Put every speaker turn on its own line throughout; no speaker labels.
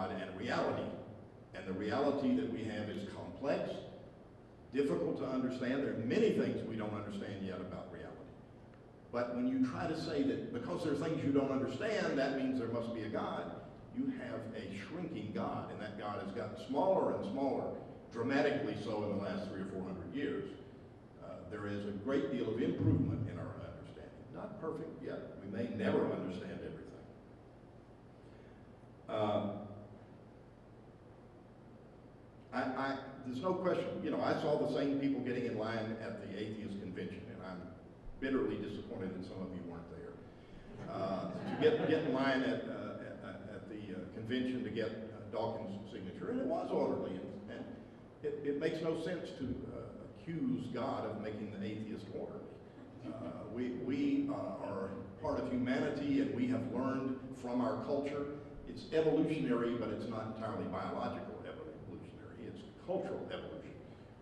God and reality. And the reality that we have is complex, difficult to understand. There are many things we don't understand yet about reality. But when you try to say that because there are things you don't understand, that means there must be a God, you have a shrinking God, and that God has gotten smaller and smaller, dramatically so in the last 300 or 400 years. There is a great deal of improvement in our understanding. Not perfect yet. We may never understand everything. There's no question, I saw the same people getting in line at the Atheist Convention, and I'm bitterly disappointed that some of you weren't there. To get in line at the convention to get Dawkins' signature, and it was orderly, and it makes no sense to accuse God of making the atheist orderly. We are part of humanity, and we have learned from our culture. It's evolutionary, but it's not entirely biological evolutionary. It's cultural evolution.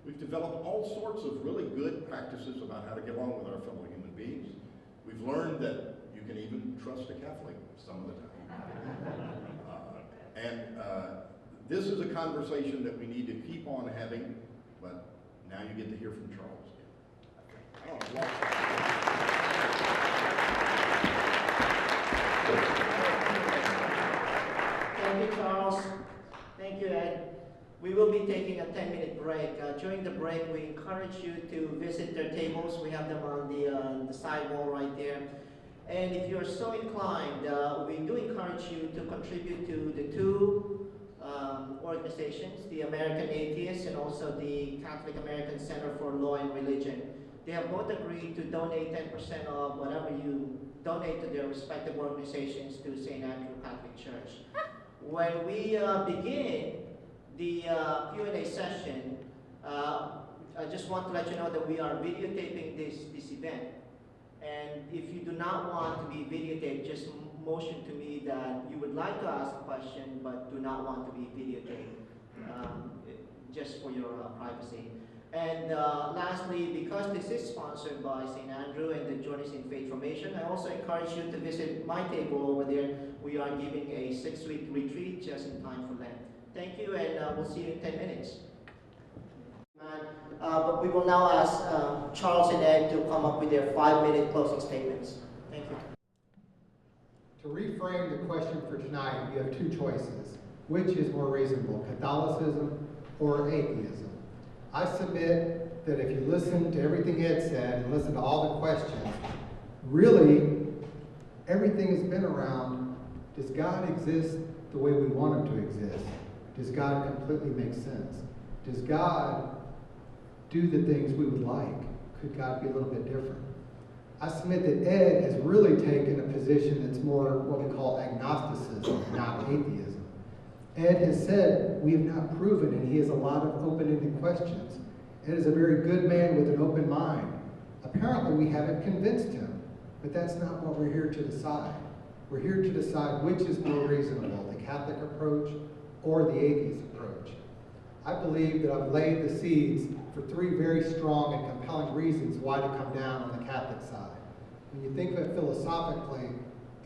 We've developed all sorts of really good practices about how to get along with our fellow human beings. We've learned that you can even trust a Catholic some of the time. This is a conversation that we need to keep on having, but now you get to hear from Charles again.
Thank you, Charles. Thank you, Ed. We will be taking a 10-minute break. During the break, we encourage you to visit their tables. We have them on the side wall right there. And if you're so inclined, we do encourage you to contribute to the two organizations, the American Atheists and also the Catholic American Center for Law and Religion. They have both agreed to donate 10% of whatever you donate to their respective organizations to St. Andrew Catholic Church. When we begin the Q&A session, I just want to let you know that we are videotaping this event. And if you do not want to be videotaped, just motion to me that you would like to ask a question but do not want to be videotaped, just for your privacy. And lastly, because this is sponsored by St. Andrew and the Journeys in Faith Formation, I also encourage you to visit my table over there. We are giving a 6-week retreat just in time for Lent. Thank you, and we'll see you in 10 minutes. But we will now ask Charles and Ed to come up with their 5-minute closing statements. Thank you.
To reframe the question for tonight, you have two choices. Which is more reasonable, Catholicism or atheism? I submit that if you listen to everything Ed said and listen to all the questions, really everything has been around, does God exist the way we want him to exist? Does God completely make sense? Does God do the things we would like? Could God be a little bit different? I submit that Ed has really taken a position that's more what we call agnosticism, not atheism. Ed has said we have not proven, and he has a lot of open-ended questions. Ed is a very good man with an open mind. Apparently we haven't convinced him, but that's not what we're here to decide. We're here to decide which is more reasonable, the Catholic approach or the atheist approach. I believe that I've laid the seeds for 3 very strong and compelling reasons why to come down on the Catholic side. When you think of it philosophically,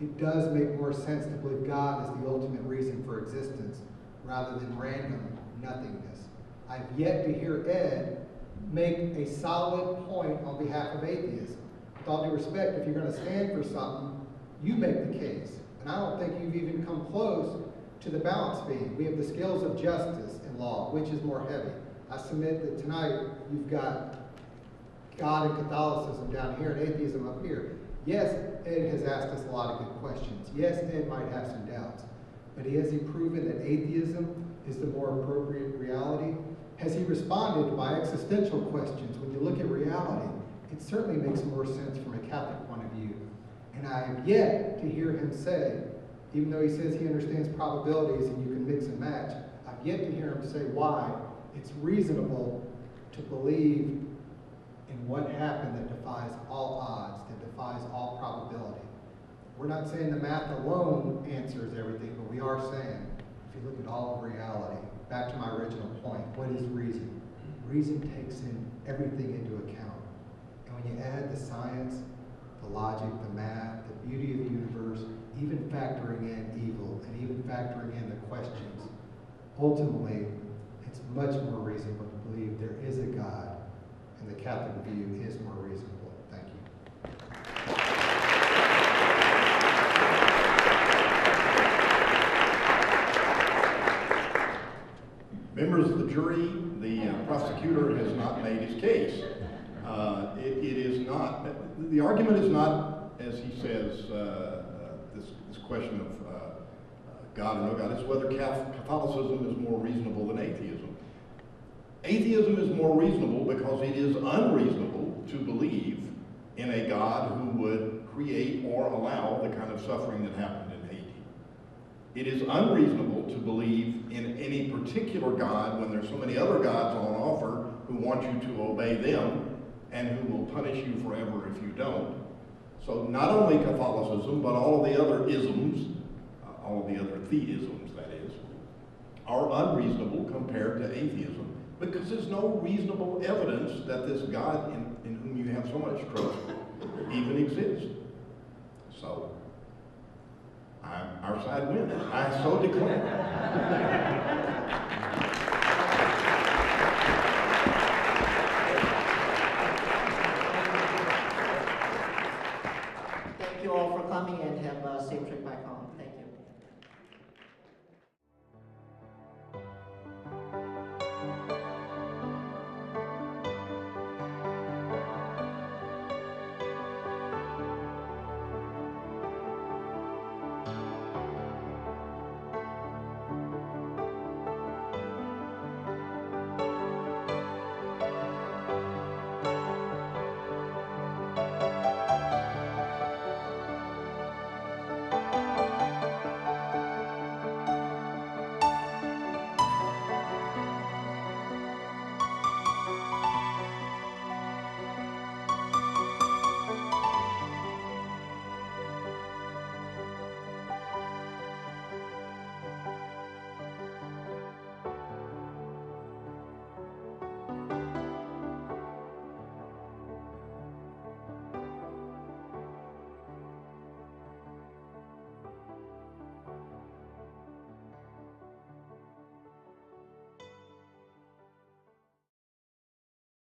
it does make more sense to believe God is the ultimate reason for existence rather than random nothingness. I've yet to hear Ed make a solid point on behalf of atheism. With all due respect, if you're going to stand for something, you make the case. And I don't think you've even come close to the balance beam. We have the scales of justice in law, which is more heavy. I submit that tonight you've got God and Catholicism down here and atheism up here. Yes, Ed has asked us a lot of good questions. Yes, Ed might have some doubts. But has he proven that atheism is the more appropriate reality? Has he responded by existential questions? When you look at reality, it certainly makes more sense from a Catholic point of view. And I have yet to hear him say, even though he says he understands probabilities and you can mix and match, I've yet to hear him say why it's reasonable to believe in what happened that defies all odds, that defies all probability. We're not saying the math alone answers everything, but we are saying, if you look at all of reality, back to my original point, what is reason? Reason takes in everything into account. And when you add the science, the logic, the math, the beauty of the universe, even factoring in evil, and even factoring in the questions, ultimately, it's much more reasonable to believe there is a God, and the Catholic view is more reasonable. Thank you.
Members of the jury, the prosecutor has not made his case. It is not, the argument is not, as he says, this question of God or no God, it's whether Catholicism is more reasonable than atheism. Atheism is more reasonable because it is unreasonable to believe in a God who would create or allow the kind of suffering that happened in Haiti. It is unreasonable to believe in any particular God when there's so many other gods on offer who want you to obey them and who will punish you forever if you don't. So not only Catholicism, but all of the other isms, all of the other theisms, that is, are unreasonable compared to atheism because there's no reasonable evidence that this God in whom you have so much trust even exists. So, our side wins. I so declare.